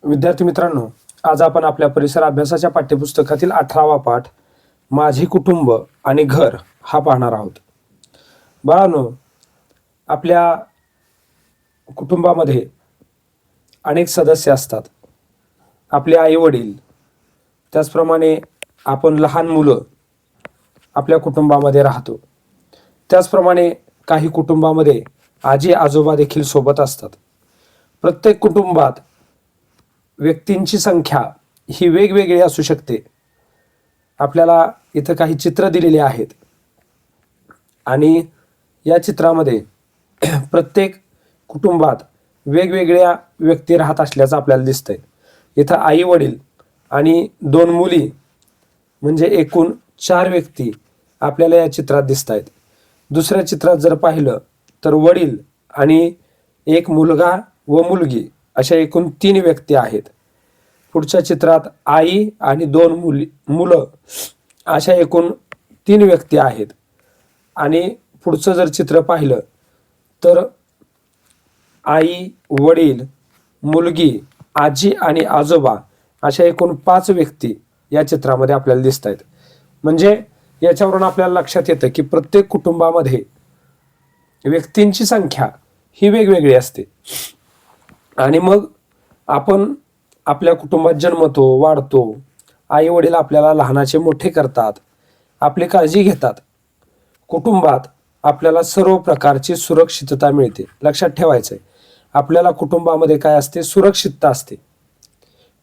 विद्यार्थी मित्रांनो, आज आपण आपल्या परिसर अभ्यासाच्या पाठ्यपुस्तकातील 18वा पाठ माझे कुटुंब आणि घर हा पाहणार आहोत. बाळांनो, आपल्या कुटुंबामध्ये अनेक सदस्य असतात. आपले आई वडील, त्याचप्रमाणे आपण लहान मुलं आपल्या कुटुंबामध्ये राहतो. त्याचप्रमाणे काही कुटुंबामध्ये आजी आजोबा देखील सोबत असतात. प्रत्येक कुटुंबात व्यक्तींची संख्या ही वेगवेगळी असू शकते. आपल्याला इथं काही चित्र दिलेली आहेत आणि या चित्रामध्ये प्रत्येक कुटुंबात वेगवेगळ्या व्यक्ती राहत असल्याचं आपल्याला दिसतंय. इथं आई वडील आणि 2 मुली म्हणजे एकूण 4 व्यक्ती आपल्याला या चित्रात दिसत आहेत. दुसऱ्या चित्रात जर पाहिलं तर वडील आणि एक मुलगा व मुलगी अशा एकूण 3 व्यक्ती आहेत. पुढच्या चित्रात आई आणि 2 मुलं अशा एकूण 3 व्यक्ती आहेत. आणि पुढचं जर चित्र पाहिलं तर आई, वडील, मुलगी, आजी आणि आजोबा अशा एकूण 5 व्यक्ती या चित्रामध्ये आपल्याला दिसत आहेत. म्हणजे याच्यावरून आपल्याला लक्षात येतं की प्रत्येक कुटुंबामध्ये व्यक्तींची संख्या ही वेगवेगळी असते. आणि मग आपण आपल्या कुटुंबात जन्मतो, वाढतो. आई वडील आपल्याला लहानाचे मोठे करतात, आपली काळजी घेतात. कुटुंबात आपल्याला सर्व प्रकारची सुरक्षितता मिळते. लक्षात ठेवायचं आहे, आपल्याला कुटुंबामध्ये काय असते? सुरक्षितता असते.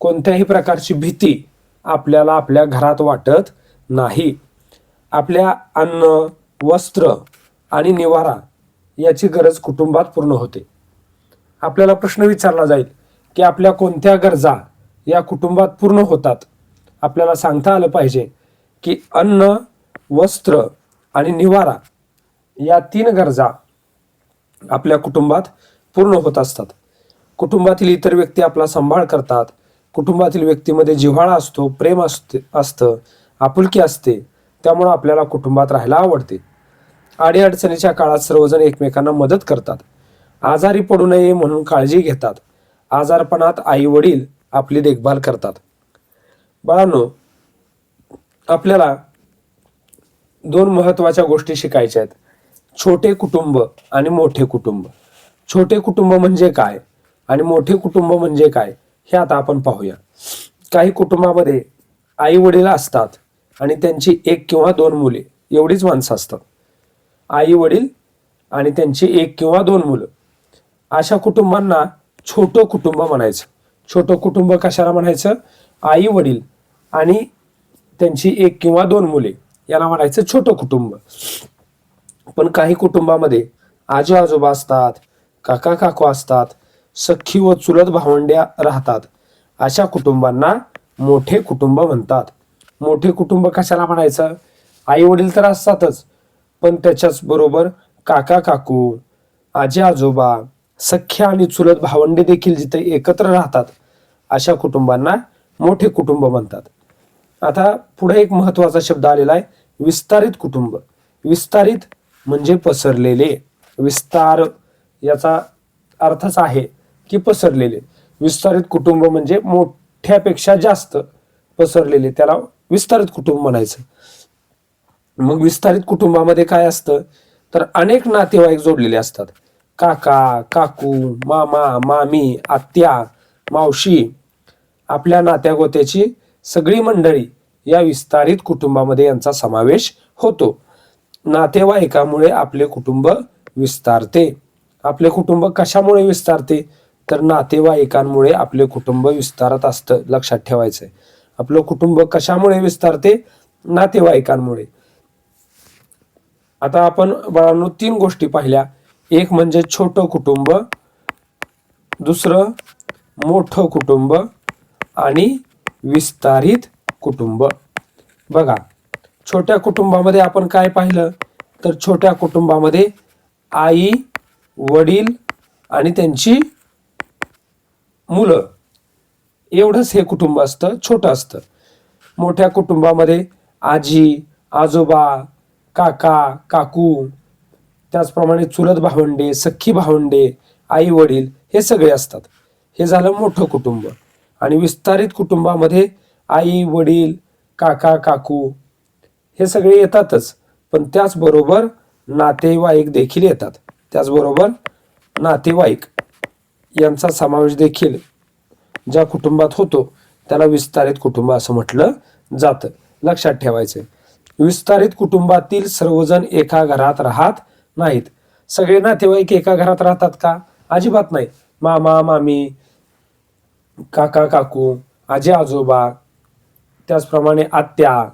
कोणत्याही प्रकारची भीती आपल्याला आपल्या घरात वाटत नाही. आपल्या अन्न, वस्त्र आणि निवारा याची गरज कुटुंबात पूर्ण होते. आपल्याला प्रश्न विचारला जाईल की आपल्या कोणत्या गरजा या कुटुंबात पूर्ण होतात? आपल्याला सांगता आलं पाहिजे की अन्न, वस्त्र आणि निवारा या 3 गरजा आपल्या कुटुंबात पूर्ण होत असतात. कुटुंबातील इतर व्यक्ती आपला सांभाळ करतात. कुटुंबातील व्यक्तीमध्ये जिव्हाळा असतो, प्रेम असतं, आपुलकी असते. त्यामुळं आपल्याला कुटुंबात राहायला आवडते. अडीअडचणीच्या काळात सर्वजण एकमेकांना मदत करतात. आजारी पडू नये म्हणून काळजी घेतात. आजारपणात आई वडील आपली देखभाल करतात. बाळांनो, आपल्याला 2 महत्त्वाच्या गोष्टी शिकायच्या आहेत. छोटे कुटुंब आणि मोठे कुटुंब. छोटे कुटुंब म्हणजे काय आणि मोठे कुटुंब म्हणजे काय हे आता आपण पाहूया. काही कुटुंबामध्ये आई वडील असतात आणि त्यांची 1 किंवा 2 मुले एवढीच माणसं असतात. आई वडील आणि त्यांची 1 किंवा 2 मुलं अशा कुटुंबांना छोटं कुटुंब म्हणायचं. छोटं कुटुंब कशाला म्हणायचं? आई वडील आणि त्यांची 1 किंवा 2 मुले याला म्हणायचं छोटं कुटुंब. पण काही कुटुंबामध्ये आजी आजोबा असतात, काका काकू असतात, सख्खी व चुलत भावंड्या राहतात. अशा कुटुंबांना मोठे कुटुंब म्हणतात. मोठे कुटुंब कशाला म्हणायचं? आई वडील तर असतातच, पण त्याच्याच बरोबर काका काकू, आजी आजोबा, सख्या आणि चुलत भावंडे देखील जिथे एकत्र राहतात अशा कुटुंबांना मोठे कुटुंब म्हणतात. आता पुढे एक महत्त्वाचा शब्द आलेला आहे, विस्तारित कुटुंब. विस्तारित म्हणजे पसरलेले. विस्तार याचा अर्थच आहे की पसरलेले. विस्तारित कुटुंब म्हणजे मोठ्यापेक्षा जास्त पसरलेले, त्याला विस्तारित कुटुंब म्हणायचं. मग विस्तारित कुटुंबामध्ये काय असतं? तर अनेक नातेवाईक जोडलेले असतात. काका, काकू, मामा, मामी, आत्या, मावशी, आपल्या नात्यागोत्याची सगळी मंडळी या विस्तारित कुटुंबामध्ये यांचा समावेश होतो. नातेवाईकामुळे आपले कुटुंब विस्तारते. आपले कुटुंब कशामुळे विस्तारते? तर नातेवाईकांमुळे आपले कुटुंब विस्तारत असतं. लक्षात ठेवायचंय, आपलं कुटुंब कशामुळे विस्तारते? नातेवाईकांमुळे. आता आपण बाळांनो 3 गोष्टी पाहिल्या. एक म्हणजे छोटं कुटुंब, दुसरं मोठं कुटुंब आणि विस्तारित कुटुंब. बघा, छोट्या कुटुंबामध्ये आपण काय पाहिलं? तर छोट्या कुटुंबामध्ये आई, वडील आणि त्यांची मुलं एवढंच हे कुटुंब असतं, छोटं असतं. मोठ्या कुटुंबामध्ये आजी, आजोबा, काका, काकू, त्याचप्रमाणे चुलत भावंडे, सख्खी भावंडे, आई वडील हे सगळे असतात. हे झालं मोठं कुटुंब. आणि विस्तारित कुटुंबामध्ये आई वडील काका काकू हे सगळे येतातच, पण त्याचबरोबर नातेवाईक देखील येतात. त्याचबरोबर नातेवाईक यांचा समावेश देखील ज्या कुटुंबात होतो त्याला विस्तारित कुटुंब असं म्हटलं जातं. लक्षात ठेवायचं, विस्तारित कुटुंबातील सर्वजण एका घरात राहत नाहीत. सगळे नातेवाईक एका घरात राहतात का? अजिबात नाही. मामा मामी, काका काकू, आजी आजोबा, त्याचप्रमाणे आत्या,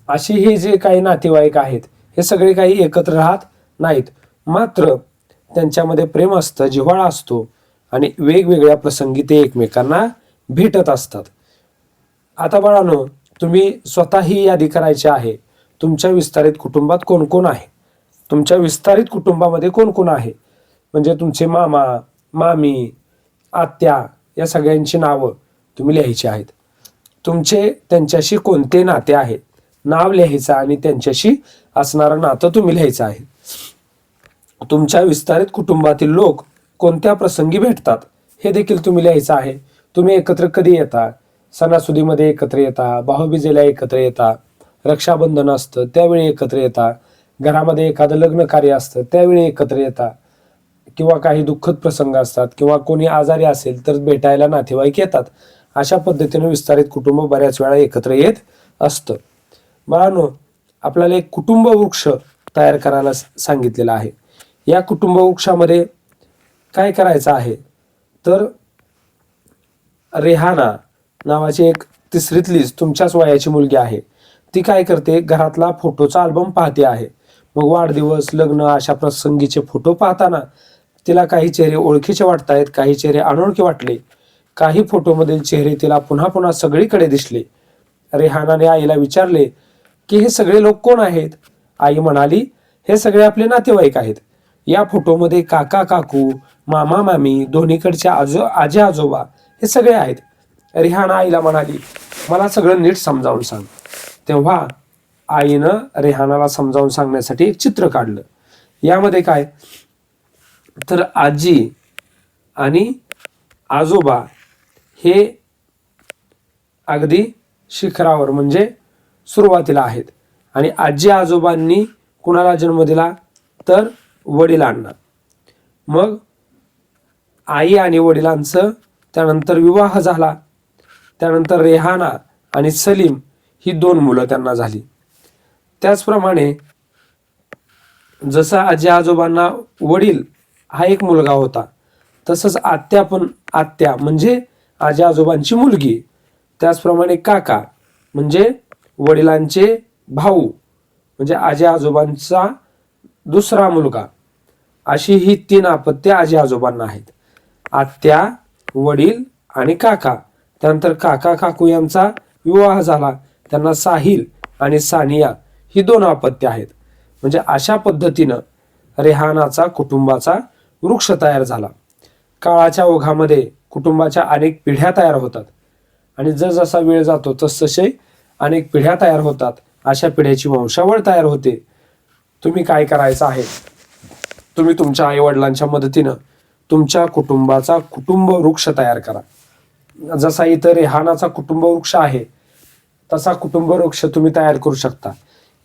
असे हे जे काही नातेवाईक आहेत हे सगळे काही एकत्र राहत नाहीत. मात्र त्यांच्यामध्ये प्रेम असतं, जिव्हाळा असतो आणि वेगवेगळ्या प्रसंगी ते एकमेकांना भेटत असतात. आता बाळांनो, तुम्ही स्वतः ही यादी करायची आहे. तुमच्या विस्तारित कुटुंबात कोण कोण आहे? तुमच्या विस्तारित कुटुंबामध्ये कोण कोण आहे म्हणजे तुमचे मामा मामी आत्या या सगळ्यांची नावं तुम्ही लिहायची आहेत. तुमचे त्यांच्याशी कोणते नाते आहे नाव लिहायचं आणि त्यांच्याशी असणारं नातं तुम्ही लिहायचं आहे. तुमच्या विस्तारित कुटुंबातील लोक कोणत्या प्रसंगी भेटतात हे देखील तुम्ही लिहायचं आहे. तुम्ही एकत्र कधी येता? सणासुदीमध्ये एकत्र येता, भाऊबीजेला एकत्र येता, रक्षाबंधन असतं त्यावेळी एकत्र येता, घरामध्ये एखादं लग्न कार्य असतं त्यावेळी एकत्र येता, किंवा काही दुःखद प्रसंग असतात किंवा कोणी आजारी असेल तर भेटायला नातेवाईक येतात. अशा पद्धतीने विस्तारित कुटुंब बऱ्याच वेळा एकत्र येत असतं. बाळांनो, आपल्याला एक कुटुंब वृक्ष तयार करायला सांगितलेला आहे. या कुटुंब वृक्षामध्ये काय करायचं आहे तर रेहाना नावाची एक तिसरीतलीच तुमच्याच वयाची मुलगी आहे. ती काय करते, घरातला फोटोचा अल्बम पाहते आहे. मग वाढदिवस लग्न अशा प्रसंगीचे फोटो पाहताना तिला काही चेहरे ओळखीचे वाटतायत, काही चेहरे अनोळखी वाटले, काही फोटोमधील चेहरे तिला पुन्हा पुन्हा सगळीकडे दिसले. रेहानाने आईला विचारले की हे सगळे लोक कोण आहेत? आई म्हणाली, हे सगळे आपले नातेवाईक आहेत. या फोटोमध्ये काका काकू मामा मामी दोन्हीकडचे आजी आजोबा हे सगळे आहेत. रेहाना आईला म्हणाली, मला सगळं नीट समजावून सांग. तेव्हा आईनं रेहानाला समजावून सांगण्यासाठी एक चित्र काढलं. यामध्ये काय तर आजी आणि आजोबा हे अगदी शिखरावर म्हणजे सुरुवातीला आहेत आणि आजी आजोबांनी कुणाला जन्म दिला तर वडिलांना. मग आई आणि वडिलांचं त्यानंतर विवाह झाला. त्यानंतर रेहाना आणि सलीम ही 2 मुलं त्यांना झाली. त्याचप्रमाणे जसं आजी आजोबांना वडील हा एक मुलगा होता तसंच आत्या म्हणजे आजी आजोबांची मुलगी, त्याचप्रमाणे काका म्हणजे वडिलांचे भाऊ म्हणजे आजी आजोबांचा दुसरा मुलगा, अशी ही 3 अपत्ये आजी आजोबांना आहेत. आत्या वडील आणि काका. त्यानंतर काका काकू यांचा विवाह झाला, त्यांना साहिल आणि सानिया ही 2 अपत्ये आहेत. म्हणजे अशा पद्धतीनं रेहानाचा कुटुंबाचा वृक्ष तयार झाला. काळाच्या ओघामध्ये कुटुंबाच्या अनेक पिढ्या तयार होतात आणि जसा वेळ जातो तसतसे अनेक पिढ्या तयार होतात. अशा पिढ्याची वंशावळ तयार होते. तुम्ही काय करायचं आहे, तुम्ही तुमच्या आई वडिलांच्या मदतीनं तुमच्या कुटुंबाचा कुटुंब वृक्ष तयार करा. जसा इथं रेहानाचा कुटुंब वृक्ष आहे तसा कुटुंब वृक्ष तुम्ही तयार करू शकता.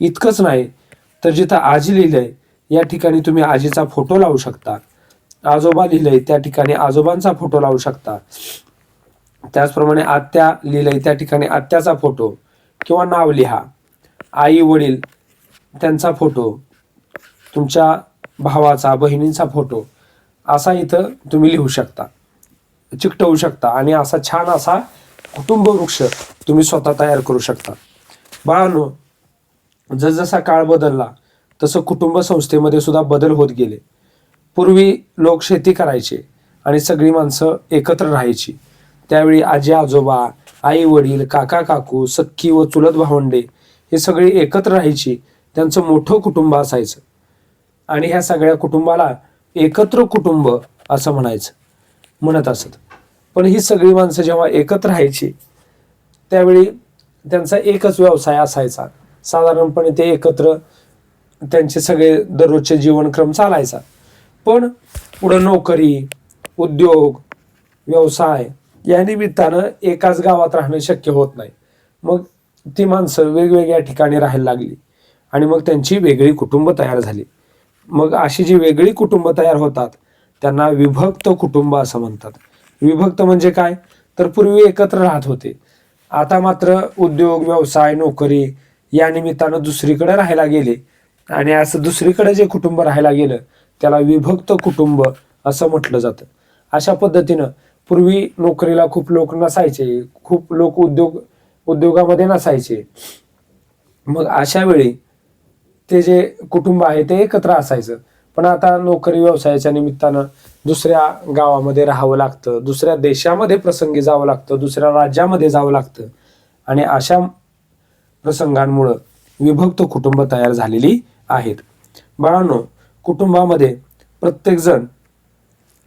इतकंच नाही तर जिथं आजी लिहिलंय या ठिकाणी तुम्ही आजीचा फोटो लावू शकता. आजोबा लिहिलंय त्या ठिकाणी आजोबांचा फोटो लावू शकता. त्याचप्रमाणे आत्या लिहिलंय त्या ठिकाणी आत्याचा फोटो किंवा नाव लिहा. आई वडील त्यांचा फोटो, तुमच्या भावाचा बहिणींचा फोटो असा इथं तुम्ही लिहू शकता, चिकटवू शकता आणि असा छान असा कुटुंब वृक्ष तुम्ही स्वतः तयार करू शकता. बाळांनो, जसजसा काळ बदलला तसं कुटुंब संस्थेमध्ये सुद्धा बदल होत गेले. पूर्वी लोक शेती करायचे आणि सगळी माणसं एकत्र राहायची. त्यावेळी आजी आजोबा आई वडील काका काकू सख्खी व चुलत भावंडे हे सगळे एकत्र राहायची. त्यांचं मोठं कुटुंब असायचं आणि ह्या सगळ्या कुटुंबाला एकत्र कुटुंब असं म्हणत असत. पण ही सगळी माणसं जेव्हा एकत्र राहायची त्यावेळी त्यांचा एकच व्यवसाय असायचा. साधारणपणे ते एकत्र त्यांचे सगळे दररोजचे जीवनक्रम चालायचा. पण पुढं नोकरी उद्योग व्यवसाय या निमित्तानं एकाच गावात राहणं शक्य होत नाही. मग ती माणसं वेगवेगळ्या ठिकाणी राहायला लागली आणि मग त्यांची वेगळी कुटुंब तयार झाली. मग अशी जी वेगळी कुटुंब तयार होतात त्यांना विभक्त कुटुंब असं म्हणतात. विभक्त म्हणजे काय, तर पूर्वी एकत्र राहत होते, आता मात्र उद्योग व्यवसाय नोकरी या निमित्तानं दुसरीकडे राहायला गेले आणि असं दुसरीकडे जे कुटुंब राहायला गेलं त्याला विभक्त कुटुंब असं म्हटलं जातं. अशा पद्धतीनं पूर्वी नोकरीला खूप लोक नसायचे, खूप लोक उद्योगामध्ये नसायचे. मग अशा वेळी ते जे कुटुंब आहे ते एकत्र असायचं. पण आता नोकरी व्यवसायाच्या निमित्तानं दुसऱ्या गावामध्ये राहावं लागतं, दुसऱ्या देशामध्ये प्रसंगी जावं लागतं, दुसऱ्या राज्यामध्ये जावं लागतं आणि अशा प्रसंगांमुळं विभक्त कुटुंब तयार झालेली आहेत. बाळांनो, कुटुंबामध्ये प्रत्येकजण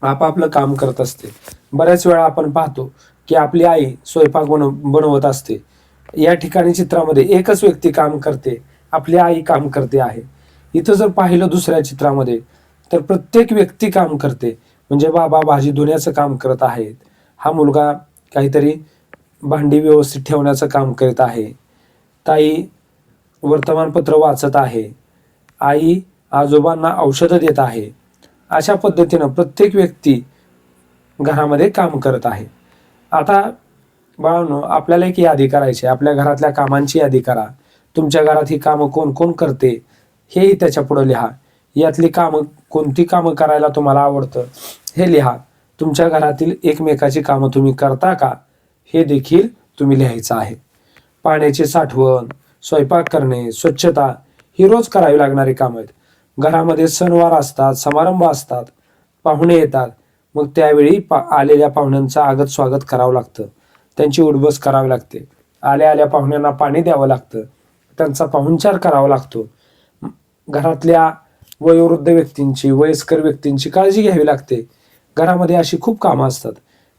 आपापलं काम करत असते. बऱ्याच वेळा आपण पाहतो की आपली आई स्वयंपाक बनवत असते. या ठिकाणी चित्रामध्ये एकच व्यक्ती काम करते, आपली आई काम करते आहे. इथं जर पाहिलं दुसऱ्या चित्रामध्ये तर प्रत्येक व्यक्ती काम करते. म्हणजे बाबा भाजी धुण्याचं काम करत आहेत, हा मुलगा काहीतरी भांडी व्यवस्थित ठेवण्याचं काम करत आहे, ताई वर्तमानपत्र वाचत आहे, आई आजोबांना औषधं देत आहे. अशा पद्धतीनं प्रत्येक व्यक्ती घरामध्ये काम करत आहे. आता बाळांनो, आपल्याला एक यादी करायची, आपल्या घरातल्या कामांची यादी करा. तुमच्या घरात ही कामं कोण कोण करते हेही त्याच्या पुढे लिहा. यातली कामं, कोणती कामं करायला तुम्हाला आवडतं हे लिहा. तुमच्या घरातील एकमेकाची कामं तुम्ही करता का हे देखील तुम्ही लिहायचं आहे. पाण्याची साठवण, स्वयंपाक करणे, स्वच्छता ही रोज करावी लागणारी कामं आहेत. घरामध्ये सणवार असतात, समारंभ असतात, पाहुणे येतात, मग त्यावेळी आलेल्या पाहुण्यांचं आगत स्वागत करावं लागतं, त्यांची उठबस करावी लागते, आल्या पाहुण्यांना पाणी द्यावं लागतं, त्यांचा पाहुणचार करावा लागतो. घरातल्या वयोवृद्ध व्यक्तींची, वयस्कर व्यक्तींची काळजी घ्यावी लागते. घरामध्ये अशी खूप कामं असतात,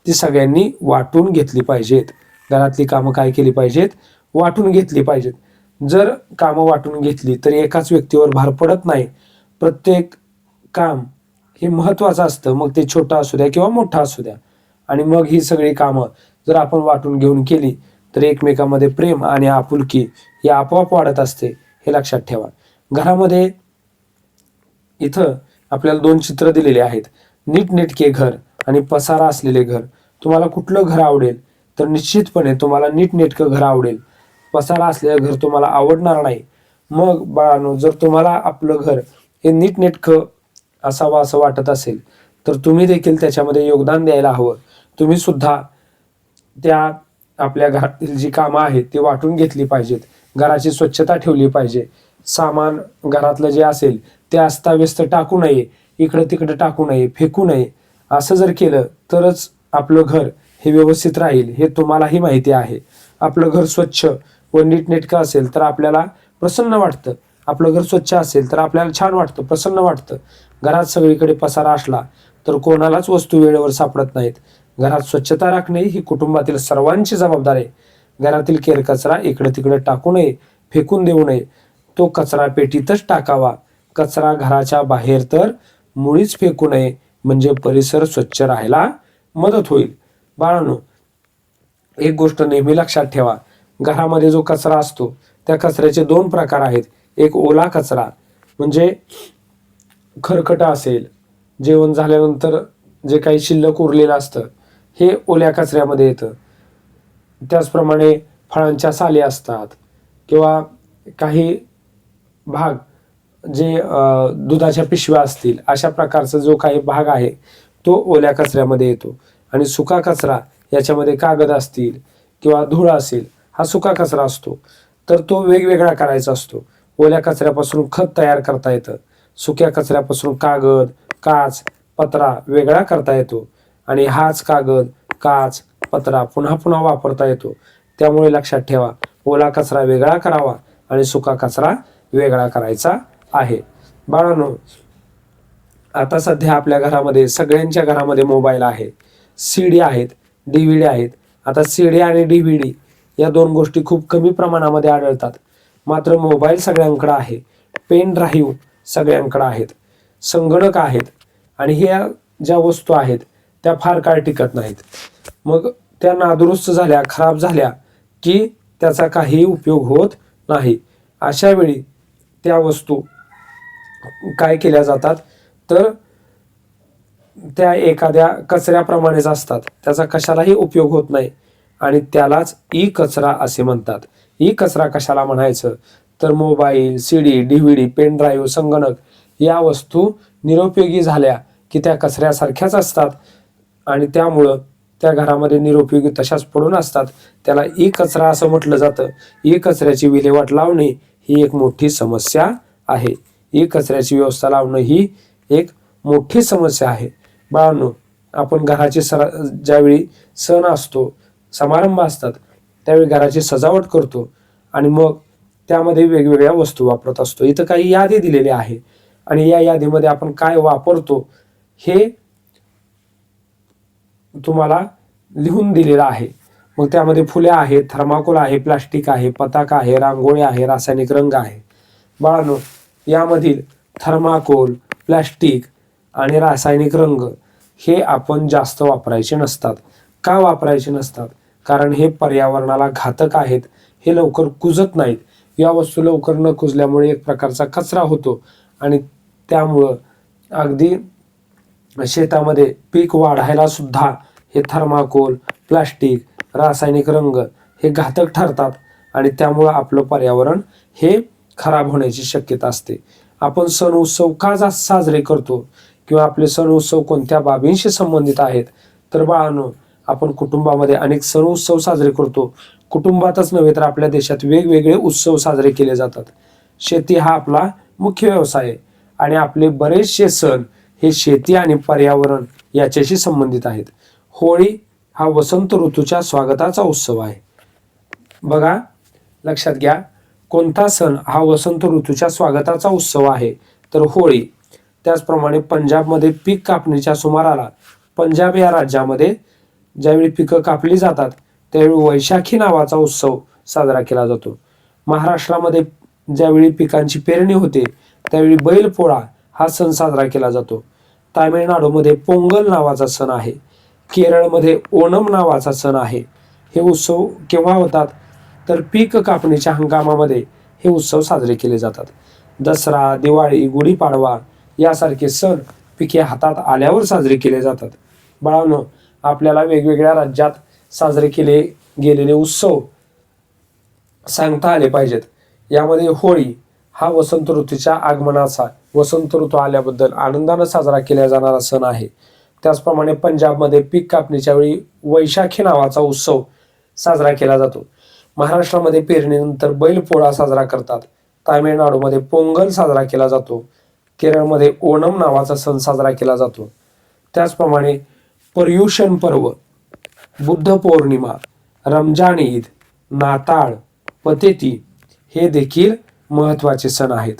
ती सगळ्यांनी वाटून घेतली पाहिजेत. घरातली कामं काय केली पाहिजेत, वाटून घेतली पाहिजेत. जर कामं वाटून घेतली तर एकाच व्यक्तीवर भार पडत नाही. प्रत्येक काम हे महत्त्वाचं असतं, मग ते छोटं असू द्या किंवा मोठं असू द्या. आणि मग ही सगळी कामं जर आपण वाटून घेऊन केली तर एकमेकांमध्ये प्रेम आणि आपुलकी ही आपोआप वाढत असते, हे लक्षात ठेवा. घरामध्ये इथं आपल्याला 2 चित्र दिलेले आहेत, नीटनेटके घर आणि पसारा असलेले घर. तुम्हाला कुठलं घर आवडेल, तर निश्चितपणे तुम्हाला नीटनेटकं घर आवडेल. पसारा असलेलं घर तुम्हाला आवडणार नाही. मग बाळांनो, जर तुम्हाला आपलं घर हे नीटनेटकं असावं असं वाटत असेल तर तुम्ही देखील त्याच्यामध्ये योगदान द्यायला हवं. तुम्ही सुद्धा त्या आपल्या घरातील जी कामं आहेत ती वाटून घेतली पाहिजेत. घराची स्वच्छता ठेवली पाहिजे. सामान घरातलं जे असेल ते अस्ताव्यस्त टाकू नये, इकडं तिकडं टाकू नये, फेकू नये. असं जर केलं तरच आपलं घर हे व्यवस्थित राहील, हे तुम्हालाही माहिती आहे. आपलं घर स्वच्छ व नीटनेटकं असेल तर आपल्याला प्रसन्न वाटतं. आपलं घर स्वच्छ असेल तर आपल्याला छान वाटतं, प्रसन्न वाटतं. घरात सगळीकडे पसारा असला तर कोणालाच वस्तू वेळेवर सापडत नाहीत. घरात स्वच्छता राखणे ही कुटुंबातील सर्वांची जबाबदारी आहे. घरातील केरकचरा इकडे तिकडे टाकू नये, फेकून देऊ नये. तो कचरा पेटीतच टाकावा. कचरा घराच्या बाहेर तर मुळीच फेकू नये, म्हणजे परिसर स्वच्छ राहायला मदत होईल. बाळांनो, एक गोष्ट नेहमी लक्षात ठेवा, घरामध्ये जो कचरा असतो त्या कचऱ्याचे 2 प्रकार आहेत. एक ओला कचरा, म्हणजे खरकटं असेल, जेवण झाल्यानंतर जे काही शिल्लक उरलेलं असतं हे ओल्या कचऱ्यामध्ये येतं. त्याचप्रमाणे फळांच्या साली असतात किंवा काही भाग जे दुधाच्या पिशव्या असतील, अशा प्रकारचा जो काही भाग आहे तो ओल्या कचऱ्यामध्ये येतो. आणि सुका कचरा, याच्यामध्ये कागद असतील किंवा धूळ असेल, हा सुका कचरा असतो. तर तो वेगवेगळा करायचा असतो. ओल्या कचऱ्यापासून खत तयार करता येतं, सुक्या कचऱ्यापासून कागद, काच, पत्रा वेगळा करता येतो आणि हाच कागद, काच, पत्रा पुन्हा पुन्हा वापरता येतो. त्यामुळे लक्षात ठेवा, ओला कचरा वेगळा करावा आणि सुका कचरा वेगळा करायचा आहे. बाळांनो, आता सध्या आपल्या घरामध्ये, सगळ्यांच्या घरामध्ये मोबाईल आहे, CD आहेत, DVD आहेत. आता CD आणि DVD या 2 गोष्टी खूप कमी प्रमाणामध्ये आढळतात. मात्र मोबाईल सगळ्यांकडे आहे, पेन ड्राईव्ह सगळ्यांकडे आहेत, संगणक आहेत आणि ह्या ज्या वस्तू आहेत त्या फार काळ टिकत नाहीत. मग त्या नादुरुस्त झाल्या, खराब झाल्या की त्याचा काही उपयोग होत नाही. अशा वेळी त्या वस्तू काय केल्या जातात तर त्या एखाद्या कचऱ्याप्रमाणेच असतात, त्याचा कशालाही उपयोग होत नाही आणि त्यालाच ई कचरा असे म्हणतात. ई कचरा कशाला म्हणायचं तर mobile, CD, DVD, pen drive, संगणक या वस्तू निरुपयोगी झाल्या की त्या कचऱ्यासारख्याच असतात आणि त्यामुळं त्या घरामध्ये निरुपयोगी तशाच पडून असतात. त्याला ई कचरा असं म्हटलं जातं. ई कचऱ्याची विल्हेवाट लावणे ही एक मोठी समस्या आहे. ई कचऱ्याची व्यवस्था लावणं ही एक मोठी समस्या आहे. बाळांनो, आपण घराची ज्यावेळी सण असतो, समारंभ असतात, त्यावेळी घराची सजावट करतो आणि मग त्यामध्ये वेगवेगळ्या वस्तू वापरत असतो. इथं काही यादी दिलेली आहे आणि या यादीमध्ये आपण काय वापरतो हे तुम्हाला लिहून दिलेलं आहे. मग त्यामध्ये फुले आहेत, थर्माकोल आहे, प्लास्टिक आहे, पताका आहे, रांगोळी आहे, रासायनिक रंग आहे. बाळांनो, यामधील थर्माकोल, प्लास्टिक आणि रासायनिक रंग हे आपण जास्त वापरायचे नसतात. का वापरायचे नसतात? कारण हे पर्यावरणाला घातक आहेत. हे लवकर कुजत नाहीत. या वस्तू लवकर न कुजल्यामुळे एक प्रकारचा कचरा होतो आणि त्यामुळं अगदी शेतामध्ये पीक वाढायला सुद्धा हे थर्माकोल, प्लास्टिक, रासायनिक रंग हे घातक ठरतात आणि त्यामुळं आपलं पर्यावरण हे खराब होण्याची शक्यता असते. आपण सण उत्सव का साजरे करतो किंवा आपले सण उत्सव कोणत्या बाबींशी संबंधित आहेत तर बाळांनो, आपण कुटुंबामध्ये अनेक सण उत्सव साजरे करतो. कुटुंबातच नव्हे तर आपल्या देशात वेगवेगळे उत्सव साजरे केले जातात. शेती हा आपला मुख्य व्यवसाय आहे आणि आपले बरेचसे सण हे शेती आणि पर्यावरण याच्याशी संबंधित आहेत. होळी हा वसंत ऋतूच्या स्वागताचा उत्सव आहे. बघा, लक्षात घ्या, कोणता सण हा वसंत ऋतूच्या स्वागताचा उत्सव आहे तर होळी. त्याचप्रमाणे पंजाबमध्ये पीक कापणीच्या सुमाराला, पंजाब या राज्यामध्ये ज्यावेळी पिकं कापली जातात त्यावेळी वैशाखी नावाचा उत्सव साजरा केला जातो. महाराष्ट्रामध्ये ज्यावेळी पिकांची पेरणी होते त्यावेळी बैलपोळा हा सण साजरा केला जातो. तामिळनाडूमध्ये पोंगल नावाचा सण आहे. केरळमध्ये ओणम नावाचा सण आहे. हे उत्सव केव्हा होतात तर पीक कापणीच्या हंगामामध्ये हे उत्सव साजरे केले जातात. दसरा, दिवाळी, गुढीपाडवा यासारखे सण पिके हातात आल्यावर साजरे केले जातात. बाळांनो, आपल्याला वेगवेगळ्या राज्यात साजरे केले गेलेले उत्सव सांगता आले पाहिजेत. यामध्ये होळी हा वसंत ऋतूच्या आगमनाचा, वसंत ऋतू आल्याबद्दल आनंदानं साजरा केला जाणारा सण आहे. त्याचप्रमाणे पंजाबमध्ये पीक कापणीच्या वेळी वैशाखी नावाचा उत्सव साजरा केला जातो. महाराष्ट्रामध्ये पेरणीनंतर बैलपोळा साजरा करतात. तामिळनाडूमध्ये पोंगल साजरा केला जातो. केरळमध्ये ओणम नावाचा सण साजरा केला जातो. त्याचप्रमाणे पर्युषण पर्व, बुद्ध पौर्णिमा, रमजान ईद, नाताळ, पतेती हे देखील महत्त्वाचे सण आहेत.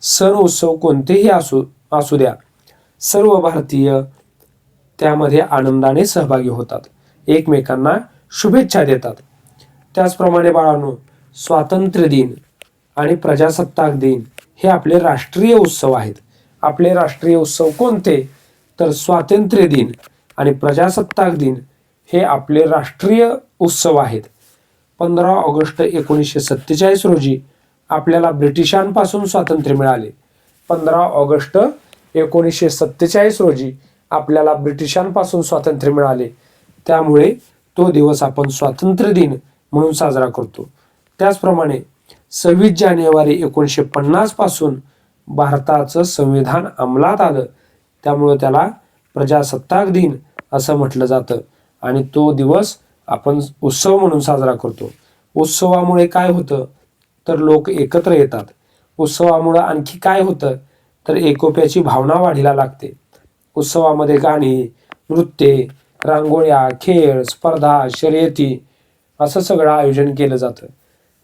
सण उत्सव कोणतेही असू द्या, सर्व भारतीय त्यामध्ये आनंदाने सहभागी होतात, एकमेकांना शुभेच्छा देतात. त्याचप्रमाणे बाळांनो, स्वातंत्र्य दिन आणि प्रजासत्ताक दिन हे आपले राष्ट्रीय उत्सव आहेत. आपले राष्ट्रीय उत्सव कोणते तर स्वातंत्र्य दिन आणि प्रजासत्ताक दिन हे आपले राष्ट्रीय उत्सव आहेत. 15 ऑगस्ट 1947 रोजी आपल्याला ब्रिटिशांपासून स्वातंत्र्य मिळाले. 15 ऑगस्ट 1947 रोजी आपल्याला ब्रिटिशांपासून स्वातंत्र्य मिळाले. त्यामुळे तो दिवस आपण स्वातंत्र्य दिन म्हणून साजरा करतो. त्याचप्रमाणे 26 जानेवारी 1950 पासून भारताचं संविधान अंमलात आलं, त्यामुळं त्याला प्रजासत्ताक दिन असं म्हटलं जातं आणि तो दिवस आपण उत्सव म्हणून साजरा करतो. उत्सवामुळे काय होतं तर लोक एकत्र येतात. उत्सवामुळे आणखी काय होतं तर एकोप्याची भावना वाढीला लागते. उत्सवामध्ये गाणी, नृत्ये, रांगोळ्या, खेळ, स्पर्धा, शर्यती असं सगळं आयोजन केलं जातं.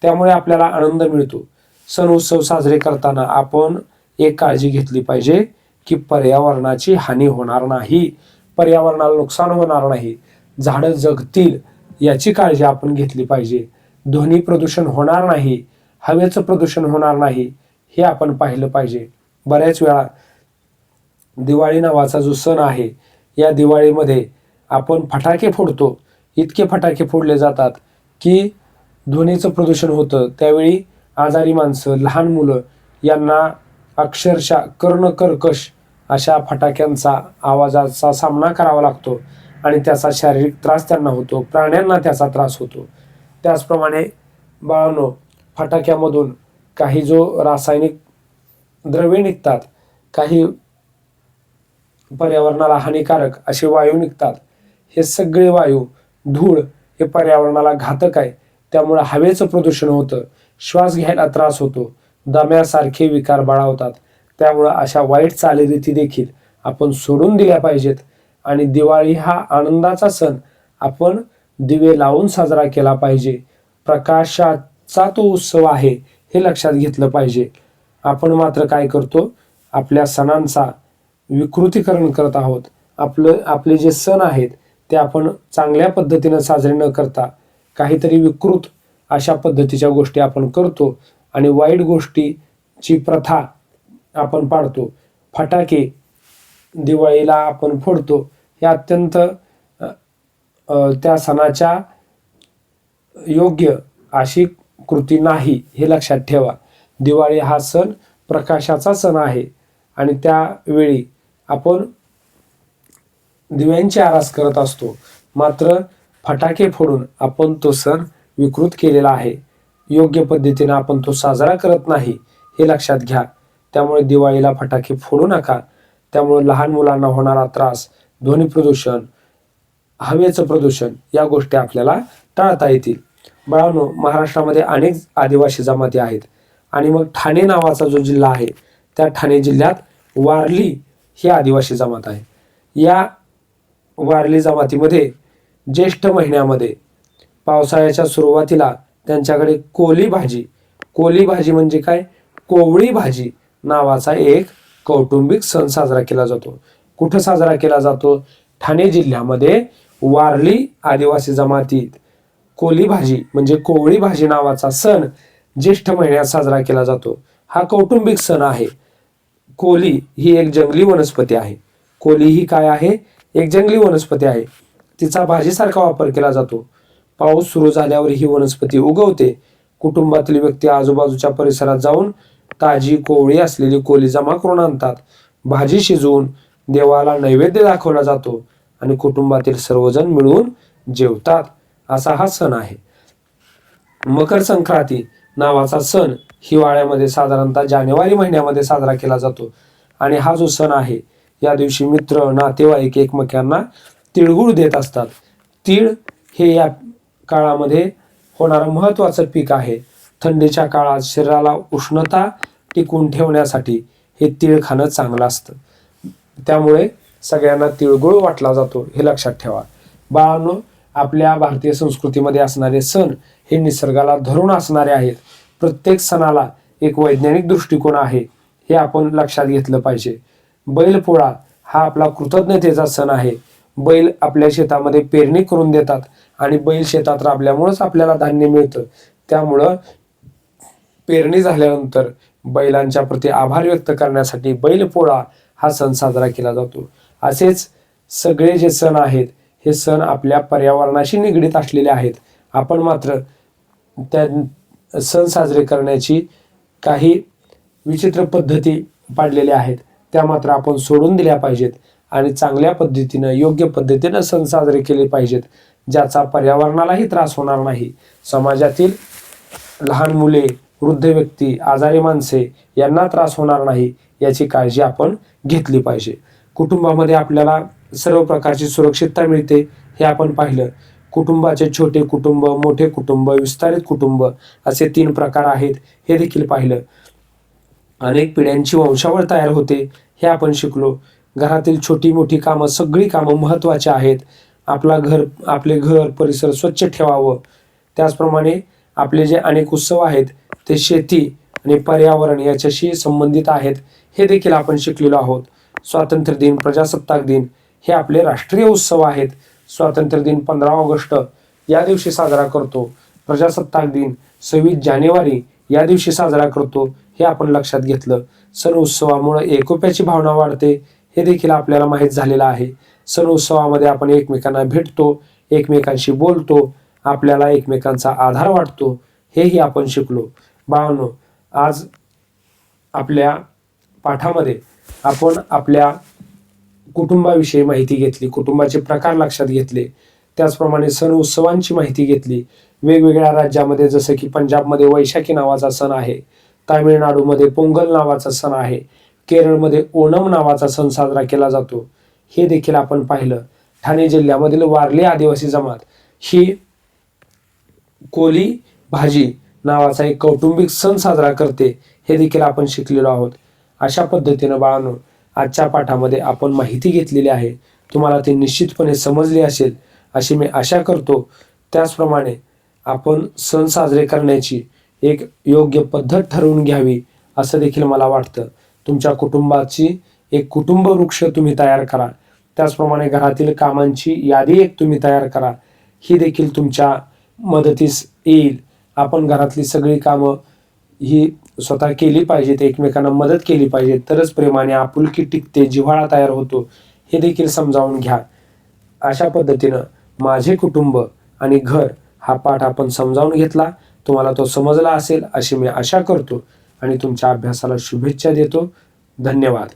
त्यामुळे आपल्याला आनंद मिळतो. सण उत्सव साजरे करताना आपण एक काळजी घेतली पाहिजे की पर्यावरणाची हानी होणार नाही, पर्यावरणाला नुकसान होणार नाही, झाडं जगतील याची काळजी आपण घेतली पाहिजे. ध्वनी प्रदूषण होणार नाही, हवेचं प्रदूषण होणार नाही हे आपण पाहिलं पाहिजे. बऱ्याच वेळा दिवाळी नावाचा जो सण आहे, या दिवाळीमध्ये आपण फटाके फोडतो. इतके फटाके फोडले जातात की ध्वनीचं प्रदूषण होतं. त्यावेळी आजारी माणसं, लहान मुलं यांना अक्षरशः कर्णकर्कश अशा फटाक्यांचा आवाजाचा सामना करावा लागतो आणि त्याचा शारीरिक त्रास त्यांना होतो, प्राण्यांना त्याचा त्रास होतो. त्याचप्रमाणे बाळांनो, फटाक्यामधून काही जो रासायनिक द्रव्ये निघतात, काही पर्यावरणाला हानिकारक असे वायू निघतात. हे सगळे वायू, धूळ हे पर्यावरणाला घातक आहे. त्यामुळे हवेचं प्रदूषण होतं, श्वास घ्यायला त्रास होतो, दम्यासारखे विकार बळावतात. त्यामुळं अशा वाईट चालीरीती देखील आपण सोडून दिल्या पाहिजेत आणि दिवाळी हा आनंदाचा सण आपण दिवे लावून साजरा केला पाहिजे. प्रकाशाचा तो उत्सव आहे हे लक्षात घेतलं पाहिजे. आपण मात्र काय करतो, आपल्या सणांचा विकृतीकरण करत आहोत. आपले जे सण आहेत ते आपण चांगल्या पद्धतीनं साजरे न करता काहीतरी विकृत अशा पद्धतीच्या गोष्टी आपण करतो आणि वाईट गोष्टीची प्रथा आपण पाडतो. फटाके दिवाळीला आपण फोडतो, हे अत्यंत त्या सणाच्या योग्य अशी कृती नाही, हे लक्षात ठेवा. दिवाळी हा सण प्रकाशाचा सण आहे आणि त्यावेळी आपण दिव्यांची आरास करत असतो. मात्र फटाके फोडून आपण तो सण विकृत केलेला आहे. योग्य पद्धतीने आपण तो साजरा करत नाही, हे लक्षात घ्या. त्यामुळे दिवाळीला फटाके फोडू नका. त्यामुळे लहान मुलांना होणारा त्रास, ध्वनी प्रदूषण, हवेचं प्रदूषण या गोष्टी आपल्याला टाळता येतील. बाळांनो, महाराष्ट्रामध्ये अनेक आदिवासी जमाती आहेत आणि मग ठाणे नावाचा जो जिल्हा आहे, त्या ठाणे जिल्ह्यात वारली ही आदिवासी जमात आहे. या वारली जमातीमध्ये ज्येष्ठ महिन्यामध्ये पावसाळ्याच्या सुरुवातीला त्यांच्याकडे कोली भाजी म्हणजे काय, कोवळी भाजी नावाचा एक कौटुंबिक सण साजरा केला जातो. कुठं साजरा केला जातो? ठाणे जिल्ह्यामध्ये वारली आदिवासी जमातीत कोली भाजी म्हणजे कोवळी भाजी नावाचा सण ज्येष्ठ महिन्यात साजरा केला जातो. हा कौटुंबिक सण आहे. कोली ही एक जंगली वनस्पती आहे. कोली ही काय आहे? एक जंगली वनस्पती आहे. तिचा भाजीसारखा वापर केला जातो. पाऊस सुरू झाल्यावर ही वनस्पती उगवते. कुटुंबातील व्यक्ती आजूबाजूच्या परिसरात जाऊन ताजी कोवळी असलेली कोली जमा करून आणतात. भाजी शिजवून देवाला नैवेद्य दाखवला जातो आणि कुटुंबातील सर्वजण मिळून जेवतात. असा हा सण आहे. मकर संक्रांती नावाचा सण हिवाळ्यामध्ये साधारणतः जानेवारी महिन्यामध्ये साजरा केला जातो आणि हा जो सण आहे, या दिवशी मित्र नातेवाईक एकमेकांना तिळगुळ देत असतात. तीळ हे या काळामध्ये होणारं महत्त्वाचं पीक आहे. थंडीच्या काळात शरीराला उष्णता टिकून ठेवण्यासाठी हे तीळ खाणं चांगलं असतं. त्यामुळे सगळ्यांना तिळगुळ वाटला जातो, हे लक्षात ठेवा. बाळांनो, आपल्या भारतीय संस्कृतीमध्ये असणारे सण हे निसर्गाला धरून असणारे आहेत. प्रत्येक सणाला एक वैज्ञानिक दृष्टिकोन आहे, हे आपण लक्षात घेतलं पाहिजे. बैलपोळा हा आपला कृतज्ञतेचा सण आहे. बैल आपल्या शेतामध्ये पेरणी करून देतात आणि बैल शेतात राबल्यामुळेच आपल्याला धान्य मिळतं. त्यामुळं पेरणी झाल्यानंतर बैलांच्या प्रती आभार व्यक्त करण्यासाठी बैलपोळा हा सण साजरा केला जातो. असेच सगळे जे सण आहेत, हे सण आपल्या पर्यावरणाशी निगडीत असलेले आहेत. आपण मात्र त्या सण साजरे करण्याची काही विचित्र पद्धती पाडलेल्या आहेत, त्या मात्र आपण सोडून दिल्या पाहिजेत आणि चांगल्या पद्धतीनं, योग्य पद्धतीनं सण साजरे केले पाहिजेत, ज्याचा पर्यावरणालाही त्रास होणार नाही. समाजातील लहान मुले, वृद्ध व्यक्ती, आजारी माणसे यांना त्रास होणार नाही याची काळजी आपण घेतली पाहिजे. कुटुंबामध्ये आपल्याला सर्व प्रकारची सुरक्षितता मिळते, हे आपण पाहिलं. कुटुंबाचे छोटे कुटुंब, मोठे कुटुंब, विस्तारित कुटुंब असे 3 प्रकार आहेत, हे देखील पाहिलं. अनेक पिढ्यांची वंशावळ तयार होते, हे आपण शिकलो. घरातील छोटी मोठी कामं, सगळी कामं महत्त्वाची आहेत. आपले घर परिसर स्वच्छ ठेवावं. त्याचप्रमाणे आपले जे अनेक उत्सव आहेत ते शेती आणि पर्यावरण याच्याशी संबंधित आहेत, हे देखील आपण शिकलेलो आहोत. स्वातंत्र्य दिन, प्रजासत्ताक दिन हे आपले राष्ट्रीय उत्सव आहेत. स्वातंत्र्य दिन 15 ऑगस्ट या दिवशी साजरा करतो. प्रजासत्ताक दिन 26 जानेवारी या दिवशी साजरा करतो, हे आपण लक्षात घेतलं. सण उत्सवामुळे एकोप्याची भावना वाढते, हे देखील आपल्याला माहीत झालेलं आहे. सण उत्सवामध्ये आपण एकमेकांना भेटतो, एकमेकांशी बोलतो, आपल्याला एकमेकांचा आधार वाटतो, हेही आपण शिकलो. बाळांनो, आज आपल्या पाठामध्ये आपण आपल्या कुटुंबाविषयी माहिती घेतली, कुटुंबाचे प्रकार लक्षात घेतले, त्याचप्रमाणे सण उत्सवांची माहिती घेतली. वेगवेगळ्या राज्यामध्ये जसं की पंजाबमध्ये वैशाखी नावाचा सण आहे, तामिळनाडूमध्ये पोंगल नावाचा सण आहे, केरळमध्ये ओणम नावाचा सण साजरा केला जातो, हे देखील आपण पाहिलं. ठाणे जिल्ह्यामधील वारली आदिवासी जमात ही कोली भाजी नावाचा एक कौटुंबिक सण साजरा करते, हे देखील आपण शिकलेलो आहोत. अशा पद्धतीनं बाळांनो, आजच्या पाठामध्ये आपण माहिती घेतलेली आहे. तुम्हाला ती निश्चितपणे समजली असेल अशी मी आशा करतो. त्याचप्रमाणे आपण सण साजरे करण्याची एक योग्य पद्धत ठरवून घ्यावी असं देखील मला वाटतं. तुमच्या कुटुंबाची एक कुटुंब वृक्ष तुम्ही तयार करा. त्याचप्रमाणे घरातील कामांची यादी एक तुम्ही तयार करा, ही देखील तुमच्या मदतीस येईल. आपण घरातली सगळी कामं ही स्वतः केली पाहिजेत, एकमेकांना मदत केली पाहिजे, तरच प्रेमाने आपुलकी टिकते, जिव्हाळा तयार होतो, हे देखील समजावून घ्या. अशा पद्धतीनं माझे कुटुंब आणि घर हा पाठ आपण समजावून घेतला. तुम्हाला तो समजला असेल अशी मी आशा करतो आणि तुमच्या अभ्यासाला शुभेच्छा देतो. धन्यवाद.